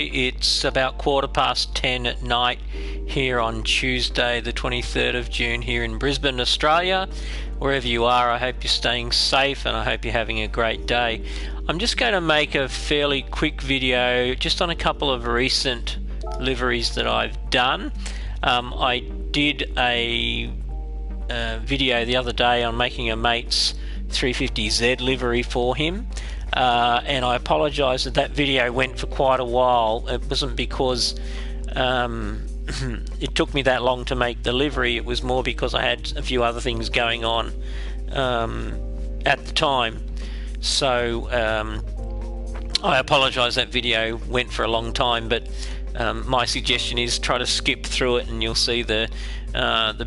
It's about 10:15 at night here on Tuesday the 23rd of June here in Brisbane, Australia. Wherever you are, I hope you're staying safe and I hope you're having a great day. I'm just going to make a fairly quick video just on a couple of recent liveries that I've done. I did a video the other day on making a mate's 350Z livery for him. And I apologise that video went for quite a while. It wasn't because it took me that long to make the livery. It was more because I had a few other things going on at the time. So I apologise that video went for a long time, but my suggestion is try to skip through it and you'll see the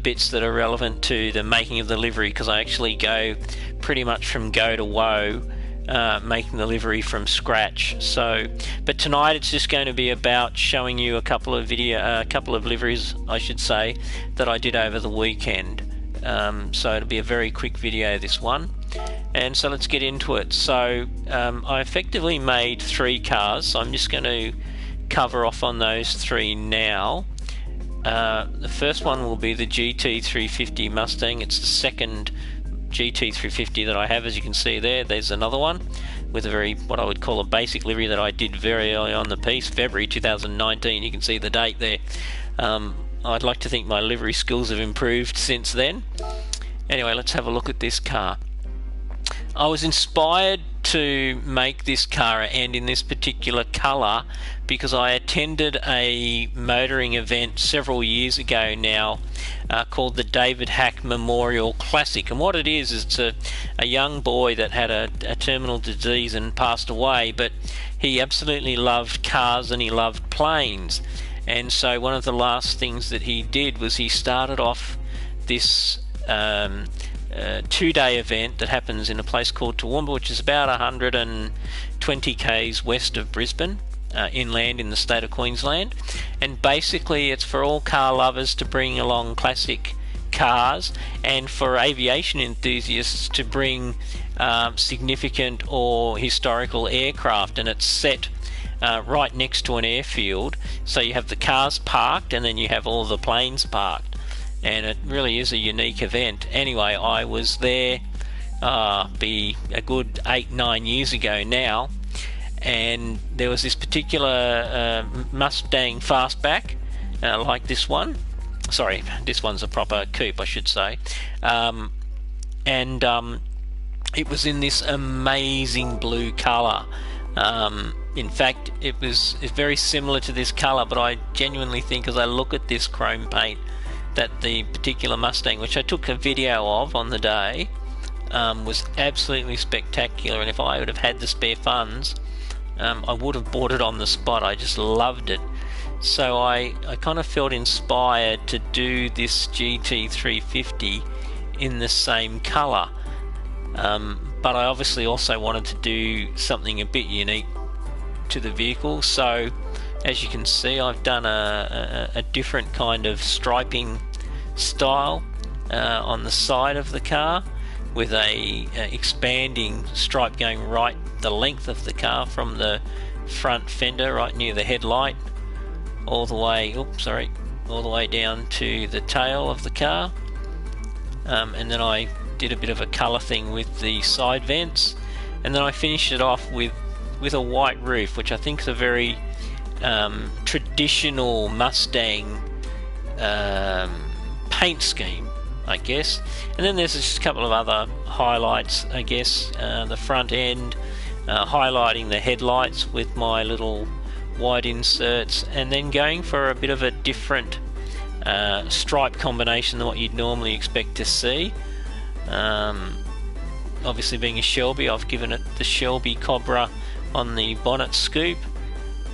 bits that are relevant to the making of the livery, because I actually go pretty much from go to woe making the livery from scratch. So, but tonight it's just going to be about showing you a couple of liveries, I should say, that I did over the weekend. So it'll be a very quick video, this one. And so let's get into it. So I effectively made 3 cars, so I'm just going to cover off on those 3 now. The first one will be the GT350 Mustang. It's the second GT350 that I have. As you can see there's another one with a very, what I would call a basic livery that I did very early on the piece, February 2019. You can see the date there. I'd like to think my livery skills have improved since then. Anyway, let's have a look at this car. I was inspired to make this car and in this particular colour because I attended a motoring event several years ago now called the David Hack Memorial Classic. And what it is it's a young boy that had a terminal disease and passed away, but he absolutely loved cars and he loved planes. And so one of the last things that he did was he started off this 2-day event that happens in a place called Toowoomba, which is about 120 k's west of Brisbane, inland in the state of Queensland. And basically it's for all car lovers to bring along classic cars, and for aviation enthusiasts to bring significant or historical aircraft. And it's set right next to an airfield, so you have the cars parked and then you have all the planes parked. And it really is a unique event. Anyway, I was there be a good 8-9 years ago now, and there was this particular Mustang fastback like this one. Sorry, this one's a proper coupe, I should say. And it was in this amazing blue colour. In fact, it's very similar to this colour, but I genuinely think as I look at this chrome paint that the particular Mustang, which I took a video of on the day, was absolutely spectacular. And if I would have had the spare funds, I would have bought it on the spot. I just loved it. So I kind of felt inspired to do this GT350 in the same colour. But I obviously also wanted to do something a bit unique to the vehicle. So as you can see, I've done a different kind of striping style on the side of the car, with a expanding stripe going right the length of the car from the front fender right near the headlight all the way down to the tail of the car. And then I did a bit of a colour thing with the side vents, and then I finished it off with a white roof, which I think is a very traditional Mustang paint scheme, I guess. And then there's just a couple of other highlights, I guess. The front end, highlighting the headlights with my little white inserts, and then going for a bit of a different stripe combination than what you'd normally expect to see. Obviously, being a Shelby, I've given it the Shelby Cobra on the bonnet scoop.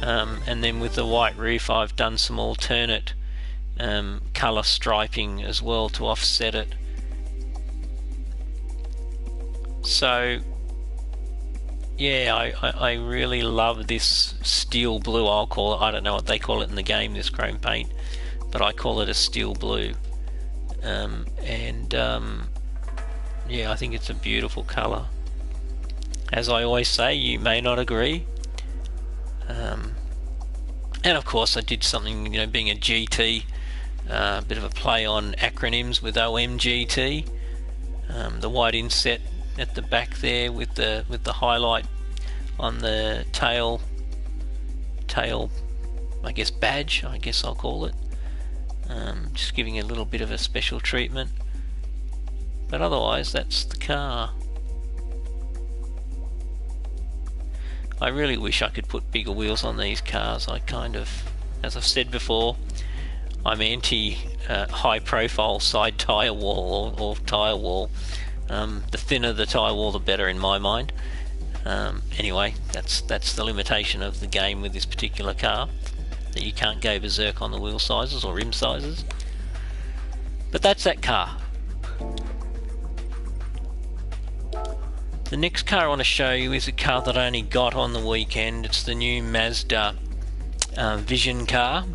And then with the white roof I've done some alternate colour striping as well to offset it. So yeah, I really love this steel blue, I'll call it. I don't know what they call it in the game, this chrome paint, but I call it a steel blue. Yeah, I think it's a beautiful colour. As I always say, you may not agree, And of course I did something, you know, being a GT, a bit of a play on acronyms with OMGT. The white inset at the back there with the highlight on the tail I guess badge, I guess I'll call it. Just giving it a little bit of a special treatment. But otherwise that's the car. I really wish I could put bigger wheels on these cars. I kind of, as I've said before, I'm anti high profile side tyre wall or tyre wall. The thinner the tyre wall the better in my mind. Anyway, that's the limitation of the game with this particular car, that you can't go berserk on the wheel sizes or rim sizes. But that's that car. The next car I want to show you is a car that I only got on the weekend. It's the new Mazda Vision car.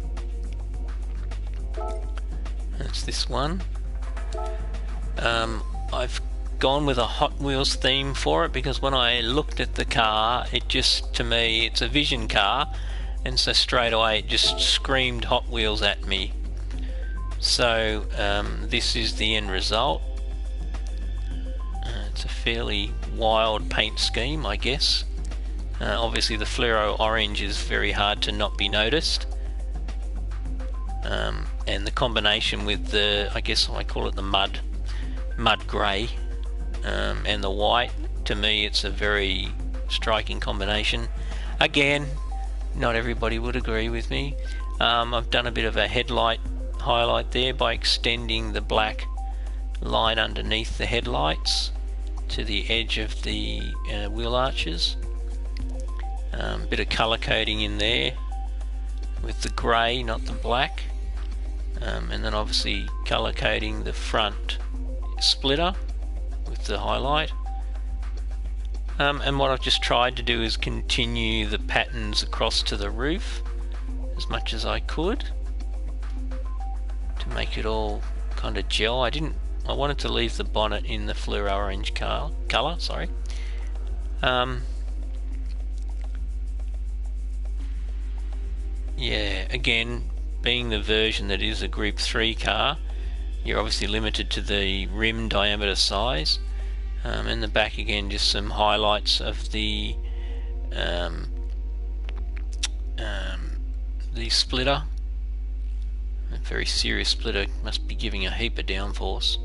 That's this one. I've gone with a Hot Wheels theme for it because when I looked at the car, it just, to me, it's a Vision car, and so straight away it just screamed Hot Wheels at me. So this is the end result. It's a fairly wild paint scheme, I guess. Obviously the fluoro orange is very hard to not be noticed. And the combination with the, I guess I call it the mud grey, and the white, to me it's a very striking combination. Again, not everybody would agree with me. I've done a bit of a headlight highlight there by extending the black line underneath the headlights to the edge of the wheel arches. Bit of colour coding in there with the grey, not the black, and then obviously colour coding the front splitter with the highlight. And what I've just tried to do is continue the patterns across to the roof as much as I could to make it all kind of gel. I wanted to leave the bonnet in the fluoro orange colour, sorry. Yeah, again, being the version that is a Group 3 car, you're obviously limited to the rim diameter size. In the back again, just some highlights of the splitter. A very serious splitter, must be giving a heap of downforce.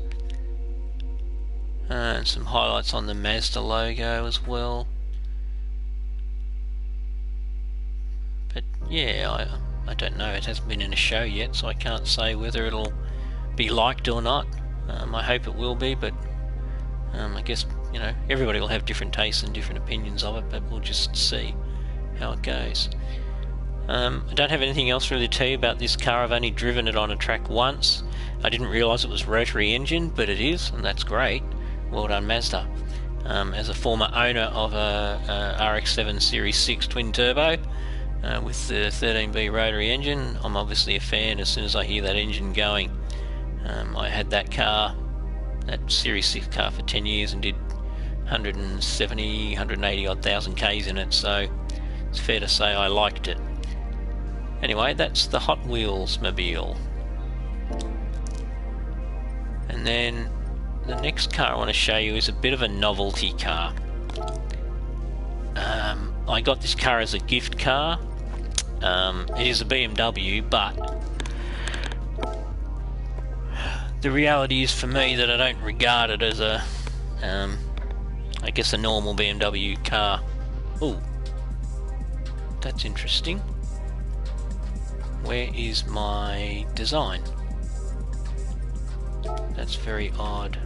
And some highlights on the Mazda logo as well. But yeah, I don't know, it hasn't been in a show yet, so I can't say whether it'll be liked or not. I hope it will be, but I guess, you know, everybody will have different tastes and different opinions of it, but we'll just see how it goes. I don't have anything else really to tell you about this car. I've only driven it on a track once. I didn't realise it was rotary engine, but it is, and that's great. Well done, Mazda. As a former owner of a RX-7 Series 6 twin turbo with the 13B rotary engine, I'm obviously a fan as soon as I hear that engine going. I had that car, that Series 6 car, for 10 years and did 170, 180 odd thousand Ks in it, so it's fair to say I liked it. Anyway, that's the Hot Wheels mobile. And then the next car I want to show you is a bit of a novelty car. I got this car as a gift car. It is a BMW, but the reality is for me that I don't regard it as a, I guess, a normal BMW car. Oh, that's interesting. Where is my design? That's very odd.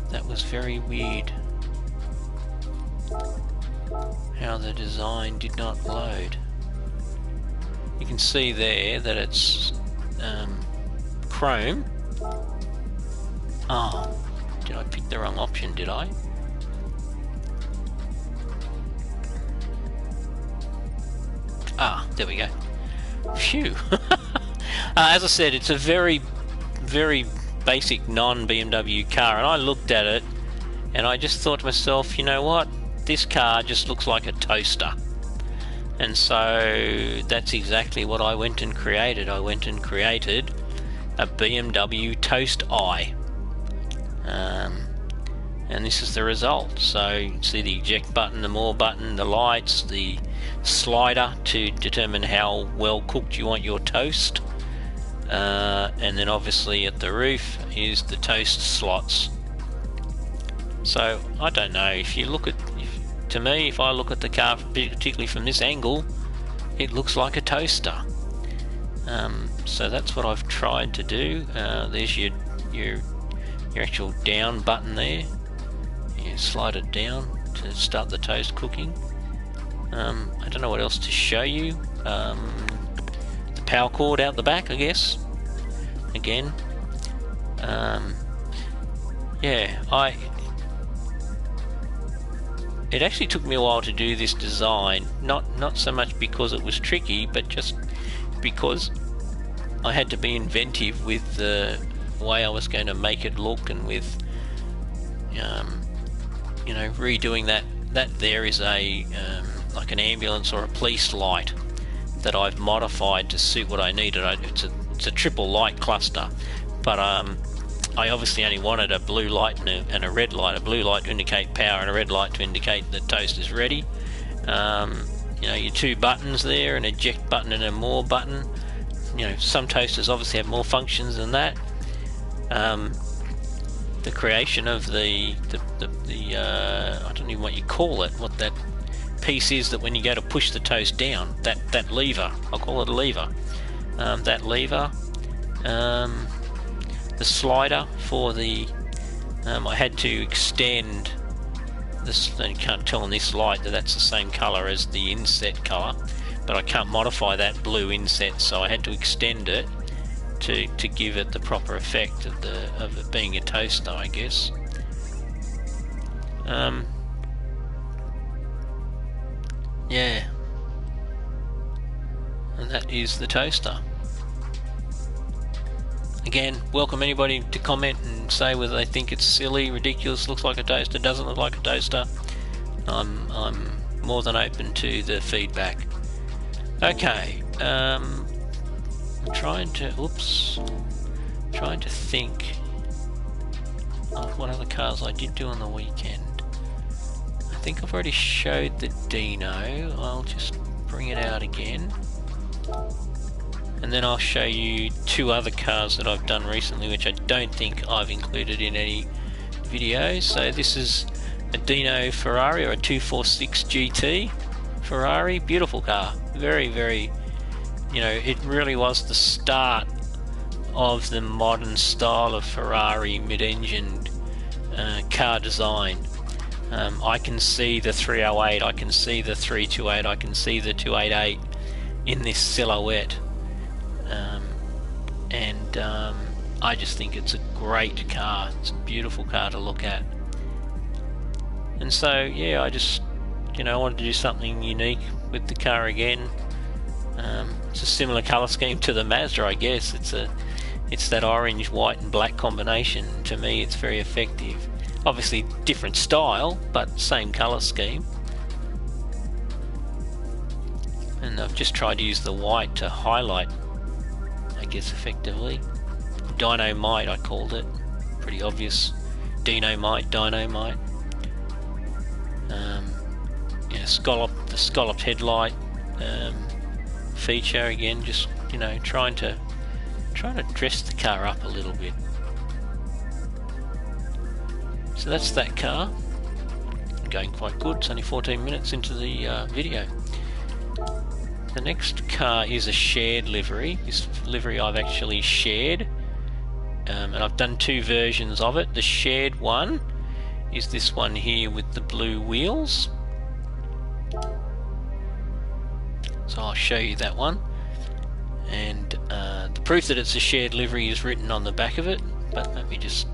That was very weird. How the design did not load. You can see there that it's chrome. Oh, did I pick the wrong option, did I? Ah, there we go. Phew. As I said, it's a very, very basic non-BMW car, and I looked at it and I just thought to myself, you know what, this car just looks like a toaster. And so that's exactly what I went and created. I went and created a BMW Toast Eye. And this is the result. So you can see the eject button, the more button, the lights, the slider to determine how well cooked you want your toast. And then obviously at the roof is the toast slots. So I don't know, if you look at, to me, if I look at the car, particularly from this angle, it looks like a toaster. So that's what I've tried to do. There's your actual down button there. You slide it down to start the toast cooking. I don't know what else to show you. The power cord out the back, I guess. Again, yeah, it actually took me a while to do this design, not so much because it was tricky, but just because I had to be inventive with the way I was going to make it look, and with you know, redoing that there is a like an ambulance or a police light that I've modified to suit what I needed. It's a triple light cluster, but I obviously only wanted a blue light and a red light, a blue light to indicate power and a red light to indicate that toast is ready. You know, your two buttons there, an eject button and a more button. You know, some toasters obviously have more functions than that. The creation of the I don't even know what you call it, what that piece is that when you go to push the toast down, that lever, I'll call it a lever. That lever, the slider for the, I had to extend this. You can't tell on this light that that's the same color as the inset color, but I can't modify that blue inset, so I had to extend it to give it the proper effect of it being a toaster, I guess. Yeah, and that is the toaster. Again, welcome anybody to comment and say whether they think it's silly, ridiculous, looks like a toaster, doesn't look like a toaster. I'm more than open to the feedback. Okay, I'm trying to think of what other cars I did do on the weekend. I think I've already showed the Dino. I'll just bring it out again, and then I'll show you two other cars that I've done recently, which I don't think I've included in any videos. So this is a Dino Ferrari, or a 246 GT Ferrari. Beautiful car, very, very, you know, it really was the start of the modern style of Ferrari mid-engine car design. I can see the 308, I can see the 328, I can see the 288 in this silhouette, and I just think it's a great car. It's a beautiful car to look at. And so yeah, I just, you know, I wanted to do something unique with the car again. It's a similar colour scheme to the Mazda, I guess. It's that orange, white and black combination. To me, it's very effective. Obviously different style, but same colour scheme. And I've just tried to use the white to highlight, I guess, effectively. Dynamite, I called it. Pretty obvious. Dynamite, dynamite. Yeah, the scalloped headlight feature again. Just, you know, trying to dress the car up a little bit. So that's that car. Going quite good. It's only 14 minutes into the video. The next car is a shared livery. This livery I've actually shared, and I've done two versions of it. The shared one is this one here with the blue wheels. So I'll show you that one. And the proof that it's a shared livery is written on the back of it, but let me just...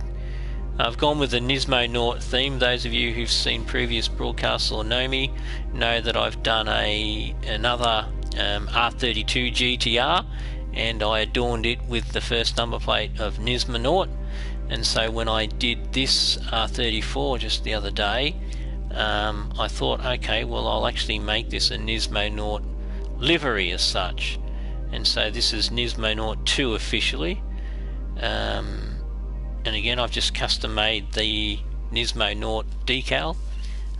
I've gone with the Nismo theme. Those of you who've seen previous broadcasts or know me know that I've done another R32 GTR, and I adorned it with the first number plate of Nismo, And so when I did this R34 just the other day, I thought, okay, well, I'll actually make this a Nismonaut livery as such. And so this is Nismonaut 2 officially. And again, I've just custom made the Nismonaut decal.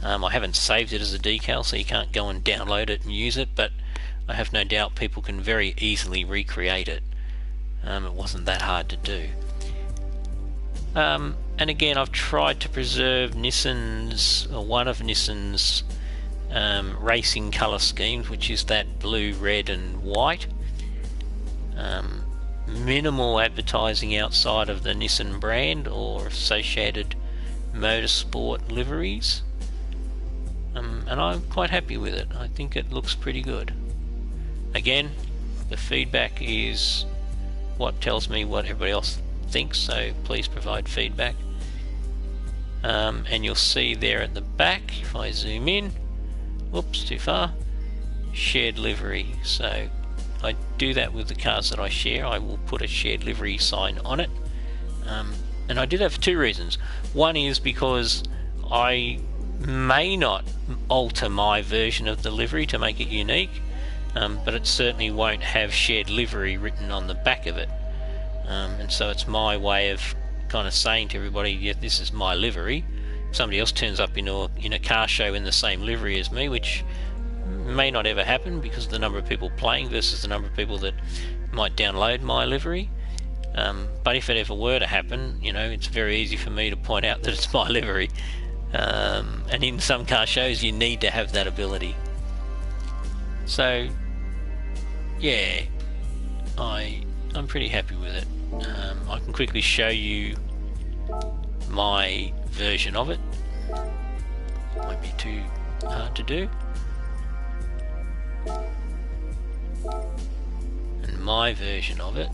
I haven't saved it as a decal, so you can't go and download it and use it, but I have no doubt people can very easily recreate it. It wasn't that hard to do. And again, I've tried to preserve Nissan's, or one of Nissan's racing colour schemes, which is that blue, red and white. Minimal advertising outside of the Nissan brand or associated motorsport liveries. And I'm quite happy with it. I think it looks pretty good. Again, the feedback is what tells me what everybody else thinks, so please provide feedback. And you'll see there at the back, if I zoom in, whoops, too far, shared livery. So I do that with the cars that I share. I will put a shared livery sign on it. And I do that for two reasons. One is because I may not alter my version of the livery to make it unique, but it certainly won't have shared livery written on the back of it. And so it's my way of kind of saying to everybody, yeah, this is my livery. If somebody else turns up in a car show in the same livery as me, which may not ever happen because of the number of people playing versus the number of people that might download my livery. But if it ever were to happen, it's very easy for me to point out that it's my livery. And in some car shows you need to have that ability. So yeah, I'm pretty happy with it. I can quickly show you my version of it. Won't be too hard to do. And my version of it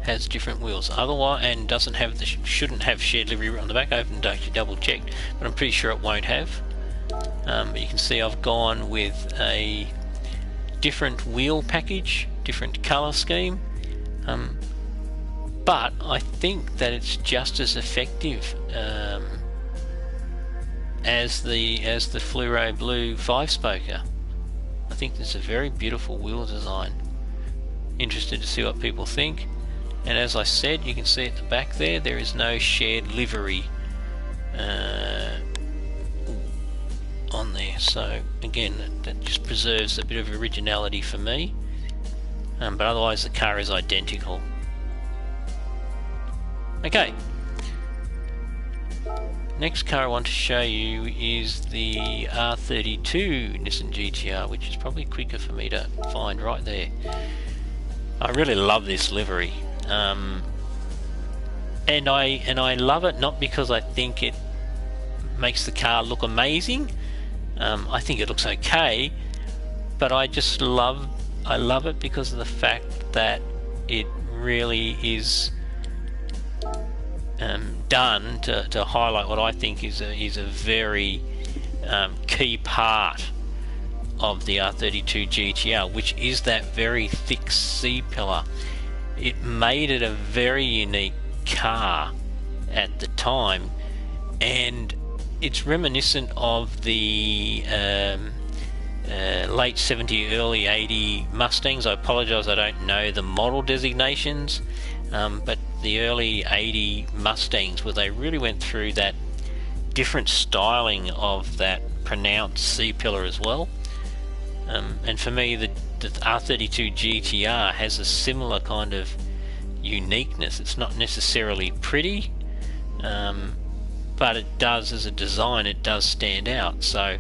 has different wheels otherwise, and doesn't have shouldn't have shared livery on the back. I haven't actually double checked, but I'm pretty sure it won't have. But you can see I've gone with a different wheel package, different colour scheme, but I think that it's just as effective as the fluoro blue 5-spoker. I think it's a very beautiful wheel design. Interested to see what people think. And as I said, you can see at the back there is no shared livery on there. So again, that just preserves a bit of originality for me. But otherwise the car is identical. Okay. Next car I want to show you is the R32 Nissan GTR, which is probably quicker for me to find right there. I really love this livery. And I love it not because I think it makes the car look amazing. I think it looks okay, but I love it because of the fact that it really is done to highlight what I think is a very key part of the R32 GTR, which is that very thick C-pillar. It made it a very unique car at the time, and it's reminiscent of the late 70, early 80 Mustangs. I apologise, I don't know the model designations, but the early 80 Mustangs, where they really went through that different styling of that pronounced C-pillar as well. And for me, the R32 GTR has a similar kind of uniqueness. It's not necessarily pretty, but it does, as a design, it does stand out. So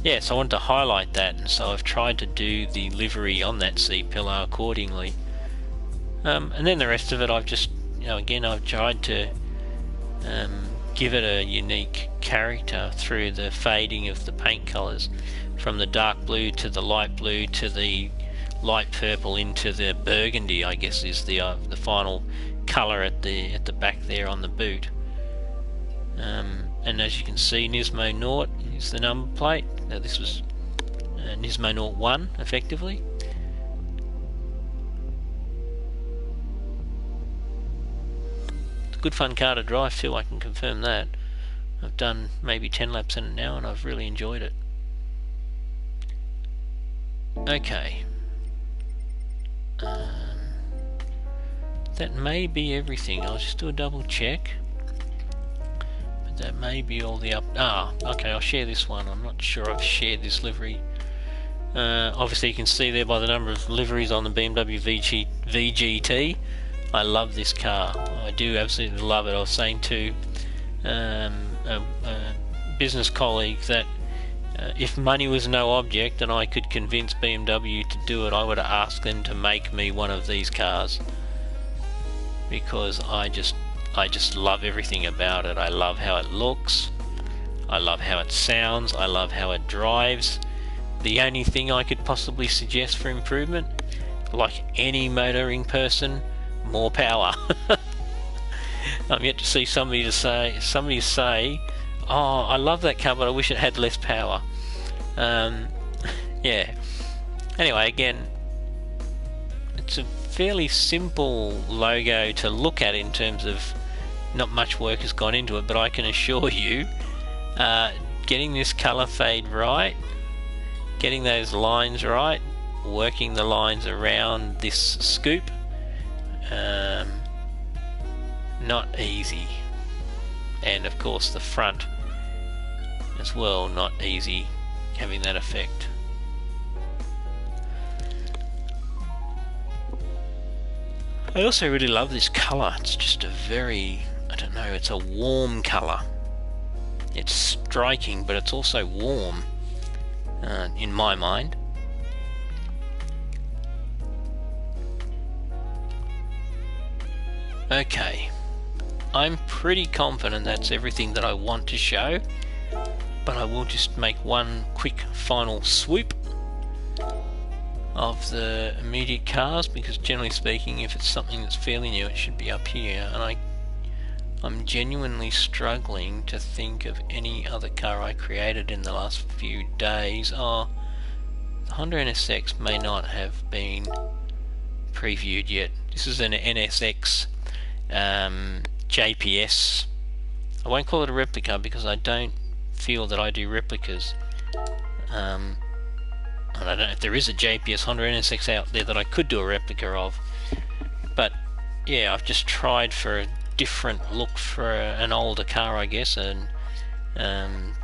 yeah, so I wanted to highlight that, and so I've tried to do the livery on that C-pillar accordingly. And then the rest of it, I've just, again, I've tried to give it a unique character through the fading of the paint colours, from the dark blue to the light blue to the light purple into the burgundy, I guess is the final colour at the back there on the boot. And as you can see, Nismonaut is the number plate. Now this was Nismonaut 1 effectively. good fun car to drive too, I can confirm that. I've done maybe 10 laps in it now and I've really enjoyed it. Okay. That may be everything. I'll just do a double check. But that may be all the okay, I'll share this one. I'm not sure I've shared this livery. Obviously you can see there by the number of liveries on the BMW VGT. I love this car. I do absolutely love it. I was saying to a business colleague that if money was no object and I could convince BMW to do it, I would ask them to make me one of these cars, because I just love everything about it. I love how it looks, I love how it sounds, I love how it drives. The only thing I could possibly suggest for improvement, like any motoring person, more power. I'm yet to see somebody say, oh, I love that car, but I wish it had less power. Yeah. Anyway, again, it's a fairly simple logo to look at in terms of not much work has gone into it, but I can assure you, getting this colour fade right, getting those lines right, working the lines around this scoop, not easy. And of course the front as well, not easy having that effect. I also really love this colour. It's just a very, I don't know, it's a warm colour. It's striking, but it's also warm, in my mind. Okay, I'm pretty confident that's everything that I want to show, but I will just make one quick final swoop of the immediate cars, because generally speaking, if it's something that's fairly new, it should be up here, and I'm genuinely struggling to think of any other car I created in the last few days. Oh, the Honda NSX may not have been previewed yet. This is an NSX JPS. I won't call it a replica because I don't feel that I do replicas. And I don't know if there is a JPS Honda NSX out there that I could do a replica of. But yeah, I've just tried for a different look for an older car, I guess, and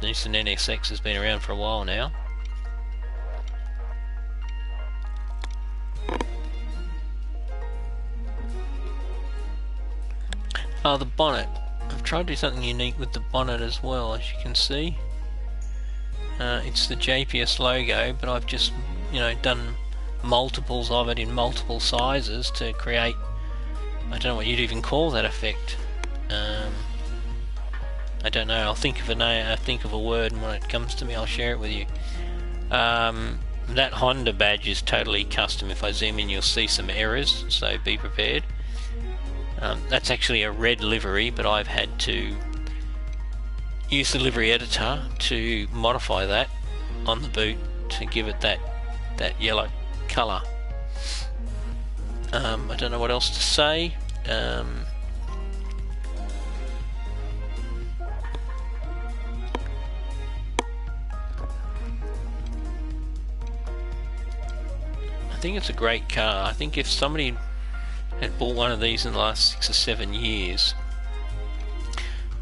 this NSX has been around for a while now. Oh, the bonnet. I've tried to do something unique with the bonnet as well, as you can see. It's the JPS logo, but I've just, done multiples of it in multiple sizes to create, I don't know what you'd even call that effect. I don't know. I'll think of a name. I'll think of a word, and when it comes to me, I'll share it with you. That Honda badge is totally custom. If I zoom in, you'll see some errors, so be prepared. That's actually a red livery, but I've had to use the livery editor to modify that on the boot to give it that yellow colour. I don't know what else to say. I think it's a great car. I think if somebody had bought one of these in the last 6 or 7 years,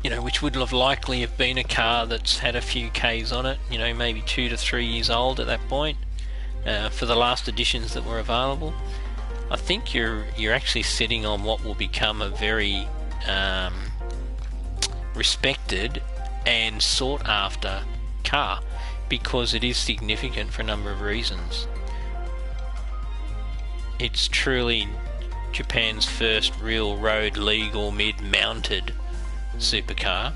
which would have likely have been a car that's had a few Ks on it, maybe 2 to 3 years old at that point, for the last editions that were available, I think you're actually sitting on what will become a very respected and sought after car, because it is significant for a number of reasons. It's truly Japan's first real road legal mid-mounted supercar.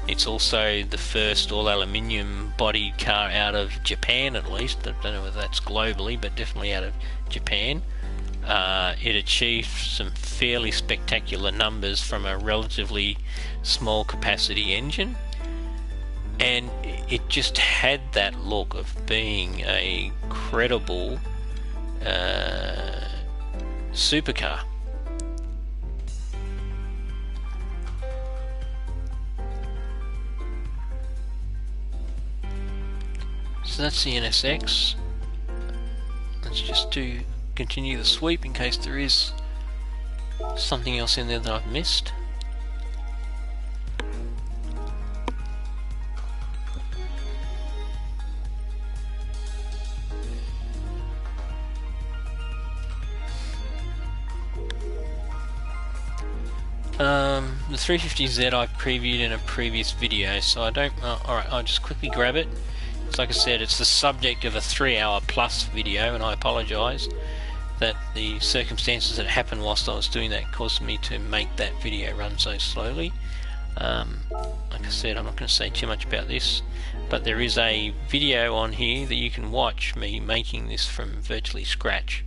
It's also the first all aluminium bodied car out of Japan, at least. I don't know whether that's globally, but definitely out of Japan. It achieved some fairly spectacular numbers from a relatively small capacity engine, and it just had that look of being a credible supercar. so that's the NSX. Let's just continue the sweep in case there is something else in there that I've missed. The 350Z I previewed in a previous video, so I don't... alright, I'll just quickly grab it. It's like I said, it's the subject of a 3-hour plus video, and I apologise that the circumstances that happened whilst I was doing that caused me to make that video run so slowly. Like I said, I'm not going to say too much about this, but there is a video on here that you can watch me making this from virtually scratch.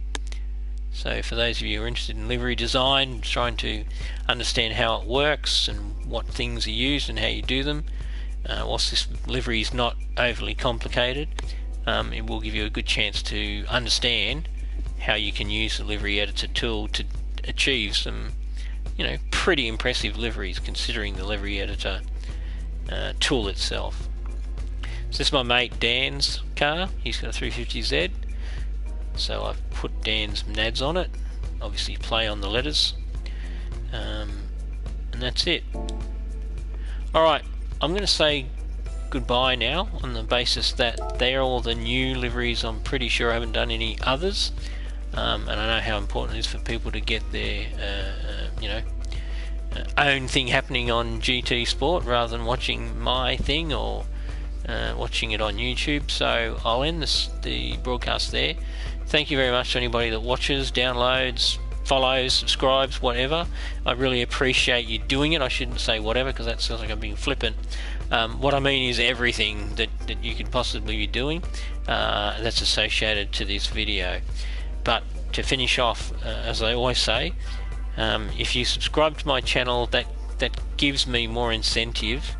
So for those of you who are interested in livery design, trying to understand how it works and what things are used and how you do them, whilst this livery is not overly complicated, it will give you a good chance to understand how you can use the livery editor tool to achieve some, you know, pretty impressive liveries considering the livery editor tool itself. So this is my mate Dan's car. He's got a 350Z. So I've put Dan's nads on it, obviously play on the letters, and that's it. Alright, I'm going to say goodbye now on the basis that they're all the new liveries. I'm pretty sure I haven't done any others, and I know how important it is for people to get their you know, own thing happening on GT Sport rather than watching my thing or watching it on YouTube. So I'll end the broadcast there. Thank you very much to anybody that watches, downloads, follows, subscribes, whatever. I really appreciate you doing it. I shouldn't say whatever because that sounds like I'm being flippant. What I mean is everything that you could possibly be doing that's associated to this video. But to finish off, as I always say, if you subscribe to my channel, that gives me more incentive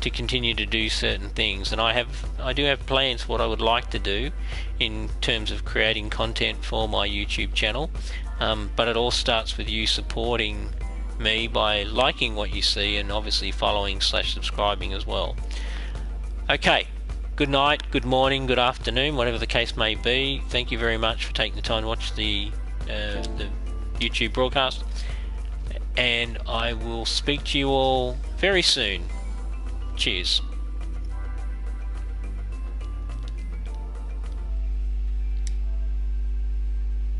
to continue to do certain things, and I do have plans for what I would like to do in terms of creating content for my YouTube channel, but it all starts with you supporting me by liking what you see and obviously following / subscribing as well. Okay, good night, good morning, good afternoon, whatever the case may be. Thank you very much for taking the time to watch the YouTube broadcast, and I will speak to you all very soon. Cheers.